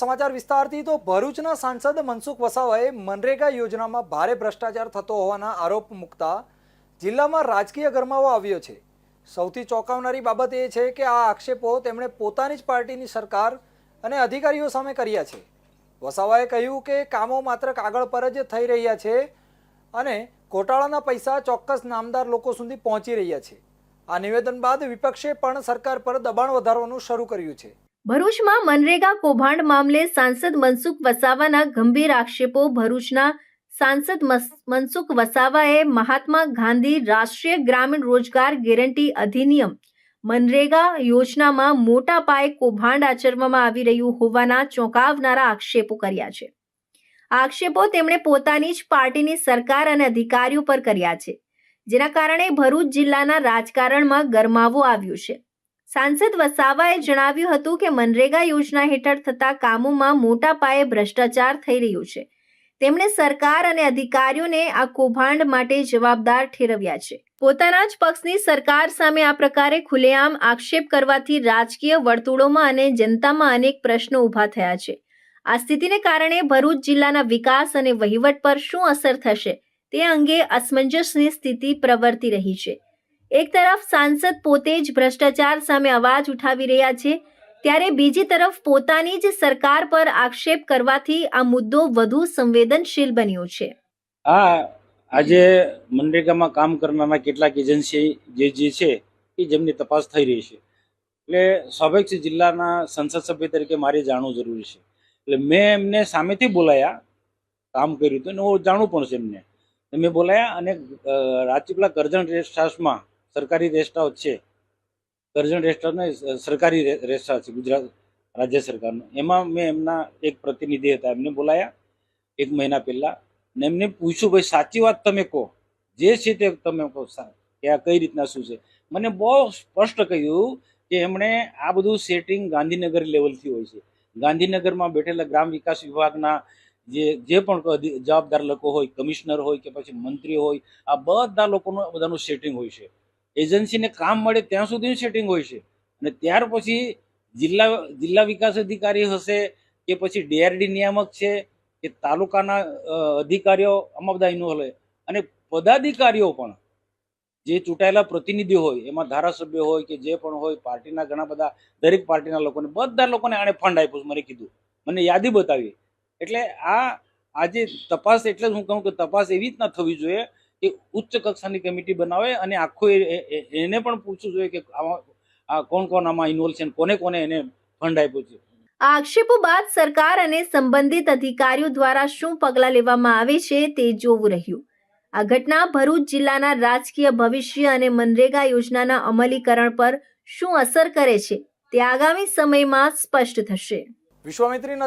સમાચાર વિસ્તારથી તો ભરૂચના સાંસદ મનસુખ વસાવાએ મનરેગા યોજનામાં ભારે ભ્રષ્ટાચાર થતો હોવાના આરોપ મૂકતા જિલ્લામાં રાજકીય ગરમાવો આવ્યો છે। સૌથી ચોંકાવનારી બાબત એ છે કે આ આક્ષેપો તેમણે પોતાની જ પાર્ટીની સરકાર અને અધિકારીઓ સામે કર્યા છે। વસાવાએ કહ્યું કે કામો માત્ર કાગળ પર જ થઈ રહ્યા છે અને ઘોટાળાના પૈસા ચોક્કસ નામદાર લોકો સુધી પહોંચી રહ્યા છે। આ નિવેદન બાદ વિપક્ષે પણ સરકાર પર દબાણ વધારવાનું શરૂ કર્યું છે। ભરૂચમાં મનરેગા કૌભાંડ મામલે સાંસદ મનસુખ વસાવાના ગંભીર આક્ષેપો। ભરૂચના સાંસદ મનસુખ વસાવાએ મહાત્મા ગાંધી રાષ્ટ્રીય ગ્રામીણ રોજગાર ગેરંટી અધિનિયમ મનરેગા યોજનામાં મોટા પાયે કૌભાંડ આચરવામાં આવી રહ્યું હોવાના ચોંકાવનારા આક્ષેપો કર્યા છે। આ આક્ષેપો તેમણે પોતાની જ પાર્ટીની સરકાર અને અધિકારીઓ પર કર્યા છે, જેના કારણે ભરૂચ જિલ્લાના રાજકારણમાં ગરમાવો આવ્યો છે। સાંસદ વસાવાએ જણાવ્યું હતું કે મનરેગા યોજના હેઠળ થતા કામોમાં મોટા પાયે ભ્રષ્ટાચાર થઈ રહ્યો છે। તેમણે સરકાર અને અધિકારીઓને આ કૌભાંડ માટે જવાબદાર ઠેરવ્યા છે। પોતાના જ પક્ષની સરકાર સામે આ પ્રકારે ખુલ્લેઆમ આક્ષેપ કરવાથી રાજકીય વર્તુળોમાં અને જનતામાં અનેક પ્રશ્નો ઊભા થયા છે। આ સ્થિતિને કારણે ભરૂચ જિલ્લાના વિકાસ અને વહીવટ પર શું અસર થશે તે અંગે અસમંજસની સ્થિતિ પ્રવર્તી રહી છે। એક તરફ સાંસદ પોતે જ ભ્રષ્ટાચાર સામે અવાજ ઉઠાવી રહ્યા છે, ત્યારે બીજી તરફ પોતાની જ સરકાર પર આક્ષેપ કરવાથી આ મુદ્દો વધુ સંવેદનશીલ બન્યો છે। આજે મનરેગામાં કામ કરનારા કેટલાક એજન્સી જે છે એ જેમની તપાસ થઈ રહી છે, એટલે સ્વાભાવિક છે જિલ્લાના સંસદ સભ્ય તરીકે મારે જાણવું જરૂરી છે। એટલે મેં એમને સામેથી બોલાયા, કામ કર્યું હતું અને હું જાણવું પણ છે એમને। મેં બોલાયા અને રાજપીપળા કરજણ રેસ્ટ હાઉસમાં સરકારી રેસ્ટ હાઉસ છે, કરજણ રેસ્ટ હાઉસ ને સરકારી રેસ્ટ હાઉસ છે ગુજરાત રાજ્ય સરકારનો, એમાં મેં એમના એક પ્રતિનિધિ હતા એમને બોલાયા 1 મહિના પહેલા ને એમને પૂછ્યું, ભાઈ સાચી વાત તમે કહો, જે છે તે તમે કહો કે આ કઈ રીતના શું છે। મને બહુ સ્પષ્ટ કહ્યું કે એમણે આ બધું સેટિંગ ગાંધીનગર લેવલથી હોય છે। ગાંધીનગરમાં બેઠેલા ગ્રામ વિકાસ વિભાગના જે પણ જવાબદાર લોકો હોય, કમિશનર હોય કે પછી મંત્રી હોય, આ બધા લોકોનું બધાનું સેટિંગ હોય છે। એજન્સીને કામ મળે ત્યાં સુધીનું સેટિંગ હોય છે અને ત્યાર પછી જિલ્લા વિકાસ અધિકારી હશે કે પછી ડીઆરડી નિયામક છે કે તાલુકાના અધિકારીઓ આમાં બધા ઇન્વોલ્વ હોય અને પદાધિકારીઓ પણ જે ચૂંટાયેલા પ્રતિનિધિઓ હોય, એમાં ધારાસભ્ય હોય કે જે પણ હોય, પાર્ટીના ઘણા બધા દરેક પાર્ટીના લોકોને બધા લોકોને આણે ફંડ આપ્યું, મને કીધું, મને યાદી બતાવી। એટલે આજે તપાસ, એટલે હું કહું કે તપાસ એવી રીતના થવી જોઈએ કે ઉચ્ચ કક્ષાની કમિટી બનાવે અને આખું એને પણ પૂછવું જોઈએ કે કોણ કોણ આમાં ઇન્વોલ્વ છે, કોને કોને એને ફંડ આપ્યું છે। આ આક્ષેપો બાદ સરકાર અને સંબંધિત અધિકારીઓ દ્વારા શું પગલાં લેવામાં આવે છે તે જોવું રહ્યું। આ ઘટના ભરૂચ જિલ્લાના રાજકીય ભવિષ્ય અને મનરેગા યોજનાના અમલીકરણ પર શું અસર કરે છે તે આગામી સમયમાં સ્પષ્ટ થશે। વિશ્વામિત્રી નદી